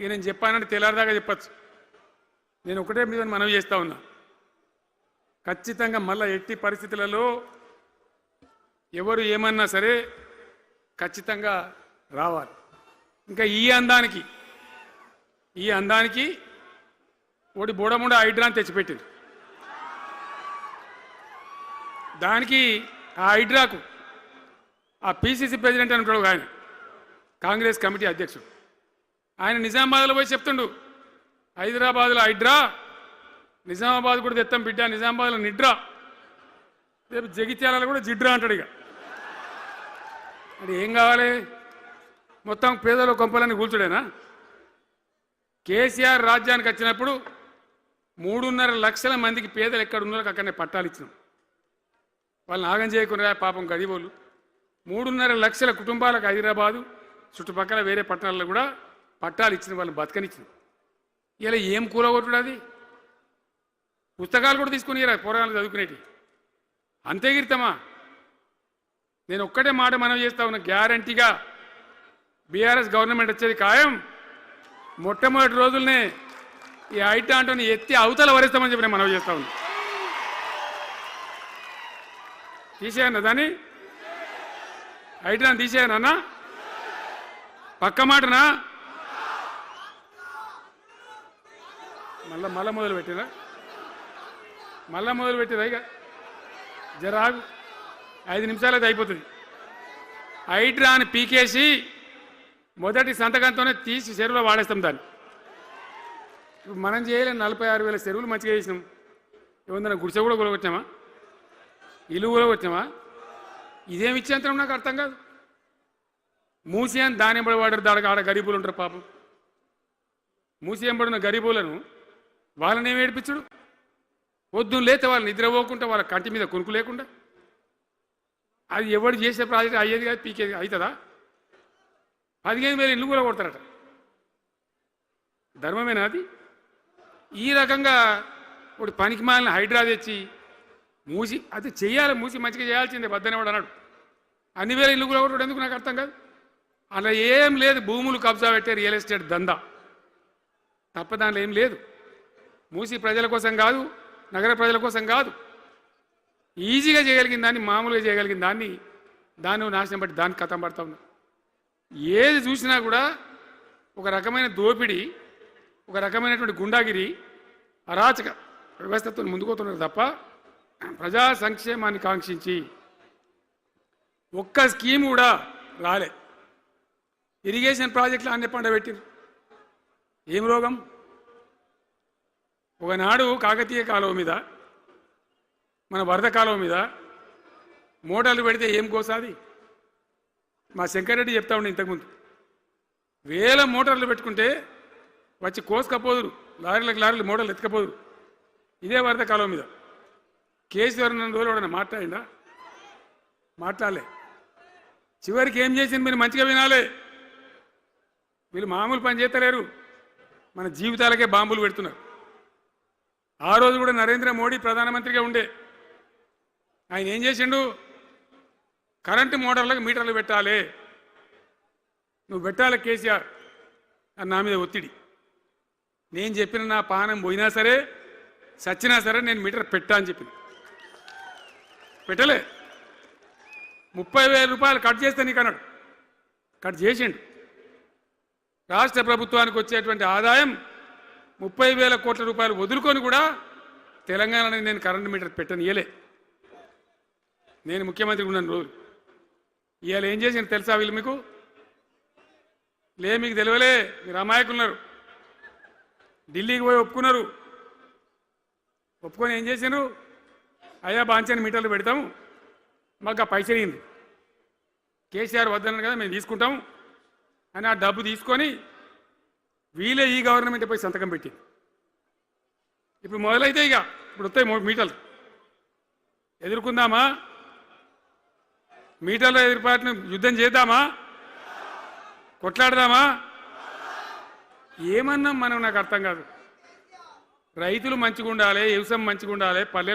ఇక నేను చెప్పానంటే తెల్లారదాకా చెప్పచ్చు. నేను ఒకటే మీద మనవి చేస్తా ఉన్నా, ఖచ్చితంగా మళ్ళీ ఎట్టి పరిస్థితులలో ఎవరు ఏమన్నా సరే ఖచ్చితంగా రావాలి. ఇంకా ఈ అందానికి ఒకటి బోడముండ హైడ్రాని తెచ్చిపెట్టింది. దానికి ఆ హైడ్రాకు ఆ పిసిసి ప్రెసిడెంట్ అని ఉంటాడు ఆయన, కాంగ్రెస్ కమిటీ అధ్యక్షుడు, ఆయన నిజామాబాద్లో పోయి చెప్తుండు, హైదరాబాద్లో హైడ్రా, నిజామాబాద్ కూడా తెత్తాం బిడ్డ, నిజామాబాద్లో నిడ్రా, రేపు జగిత్యాలలో కూడా జిడ్రా అంటాడు. ఇక అంటే ఏం కావాలి? మొత్తం పేదల కొంపలన్నీ కూల్చుడేనా? కేసీఆర్ రాజ్యానికి వచ్చినప్పుడు 3.5 లక్షల మందికి పేదలు ఎక్కడ ఉన్నారో అక్కడనే పట్టాలు ఇచ్చినాం. వాళ్ళని ఆగం చేయకుండా పాపం గరీబోళ్ళు 3.5 లక్షల కుటుంబాలకు హైదరాబాదు చుట్టుపక్కల వేరే పట్టణాల్లో కూడా పట్టాలు ఇచ్చిన వాళ్ళని బతకనిచ్చిన. ఇలా ఏం కూలగొట్టుడు? అది పుస్తకాలు కూడా తీసుకుని పోరాటాలు చదువుకునేటి అంతే గిరితమా? నేను ఒక్కటే మాట మనవి చేస్తా ఉన్నా, గ్యారంటీగా బీఆర్ఎస్ గవర్నమెంట్ వచ్చేది ఖాయం. మొట్టమొదటి రోజులనే ఈ ఐటాంటోని ఎత్తి అవతల వరేస్తామని చెప్పి నేను మనవి చేస్తా ఉన్నా. తీసేయన్నా దాన్ని, ఐటాన్ని తీసేయనన్నా? పక్క మాటనా? మళ్ళా మొదలు పెట్టిరా ఇక జరాగు, 5 నిమిషాలు అది అయిపోతుంది. హైడ్రాని పీకేసి మొదటి సంతకంతోనే తీసి చెరువులో వాడేస్తాం దాన్ని. ఇప్పుడు మనం చేయలేం, 46,000 చెరువులు మంచిగా చేసినాం. ఏమన్నా గుడిసె కూడా కొలగొచ్చామా? ఇల్లు కూడా వచ్చామా? ఇదేమి ఇచ్చేంతరం నాకు అర్థం కాదు. మూసి అని దాని ఎంబడి వాడారు, దానికి ఆడ గరీబులు ఉంటారు పాపం. మూసి ఎంబడిన గరీబులను వాళ్ళని ఏమి ఏడిపించుడు? పొద్దున్న లేతే వాళ్ళు నిద్రపోకుండా, వాళ్ళ కంటి మీద కొనుక్కు లేకుండా, అది ఎవడు చేసే ప్రాజెక్ట్ అయ్యేది కాదు, పీకేది అవుతుందా? 15,000 ఇల్లు కూడా కొడతారట. ధర్మమేనా అది? ఈ రకంగా ఒకటి పనికి మాలిన హైడ్రా తెచ్చి మూసి అది చెయ్యాలి, మూసి మంచిగా చేయాల్సిందే వద్దనేవాడు అన్నాడు. అన్ని వేల ఇల్లు కూడా కొట్టడం ఎందుకు నాకు అర్థం కాదు. అలా ఏం లేదు, భూములు కబ్జా పెట్టే రియల్ ఎస్టేట్ దందా తప్ప దాంట్లో ఏం లేదు. మూసి ప్రజల కోసం కాదు, నగర ప్రజల కోసం కాదు, ఈజీగా చేయగలిగిన దాన్ని, మామూలుగా చేయగలిగిన దాన్ని నాశనం బట్టి దాన్ని కథం పడతా ఉన్నా. ఏది చూసినా కూడా ఒక రకమైన దోపిడీ, ఒక రకమైనటువంటి గుండాగిరి, అరాచక వ్యవస్థతో ముందుకోతున్నారు తప్ప ప్రజా సంక్షేమాన్ని కాంక్షించి ఒక్క స్కీమ్ కూడా రాలే. ఇరిగేషన్ ప్రాజెక్టులు అన్ని పండబెట్టిరు. ఏం రోగం? ఒకనాడు కాకతీయ కాలువ మీద, మన వరద కాలువ మీద మోటార్లు పెడితే ఏం కోసాది? మా శంకరెడ్డి చెప్తా ఉండే ఇంతకుముందు, 1000 మోటార్లు పెట్టుకుంటే వచ్చి కోసుకపోదురు, లారీలకు మోటార్లు ఎత్తుకపోదురు. ఇదే వరద కాలువ మీద కేసీఆర్ నన్ను రోజులు కూడా మాట్లాడిందా? మాట్లాడలే. చివరికి ఏం చేసింది మీరు మంచిగా వినాలే. వీళ్ళు మామూలు పని చేస్తలేరు, మన జీవితాలకే బాంబులు పెడుతున్నారు. ఆ రోజు కూడా నరేంద్ర మోడీ ప్రధానమంత్రిగా ఉండే ఆయన ఏం చేసిండు? కరెంటు మోటార్లకు మీటర్లు పెట్టాలి, నువ్వు పెట్టాలి కేసీఆర్ అని నా మీద ఒత్తిడి. నేను చెప్పిన నా పానం పోయినా సరే, సచ్చినా సరే నేను మీటర్ పెట్టా అని చెప్పింది. పెట్టలే. 30,000 రూపాయలు కట్ చేస్తే నీకు అన్నాడు, కట్ చేసిండు. రాష్ట్ర ప్రభుత్వానికి వచ్చేటువంటి ఆదాయం 30,000 కోట్ల రూపాయలు వదులుకొని కూడా తెలంగాణలో నేను కరెంటు మీటర్ పెట్టనియలే. నేను ముఖ్యమంత్రి ఉన్నాను రోజు. ఇవాళ ఏం చేసిండు తెలుసా వీళ్ళు మీకు? మీకు తెలియలే, మీరు అమాయకులున్నారు. ఢిల్లీకి పోయి ఒప్పుకున్నారు. ఒప్పుకొని ఏం చేశాను? అయ్యా బాంచని మీటర్లు పెడతాము, మాకు ఆ పైసలు అయింది, కేసీఆర్ వద్దన్నారు కదా మేము తీసుకుంటాము అని ఆ డబ్బు తీసుకొని వీళ్ళే ఈ గవర్నమెంట్ పోయి సంతకం పెట్టి ఇప్పుడు మొదలైతే ఇక ఇప్పుడు వస్తాయి మీటర్లు. ఎదుర్కొందామా? మీటర్ల ఎదురుపాటును యుద్ధం చేద్దామా? కొట్లాడదామా? ఏమన్నా మనం నాకు అర్థం కాదు. రైతులు మంచిగా ఉండాలి, వ్యవసాయం మంచిగా ఉండాలి, పల్లెలు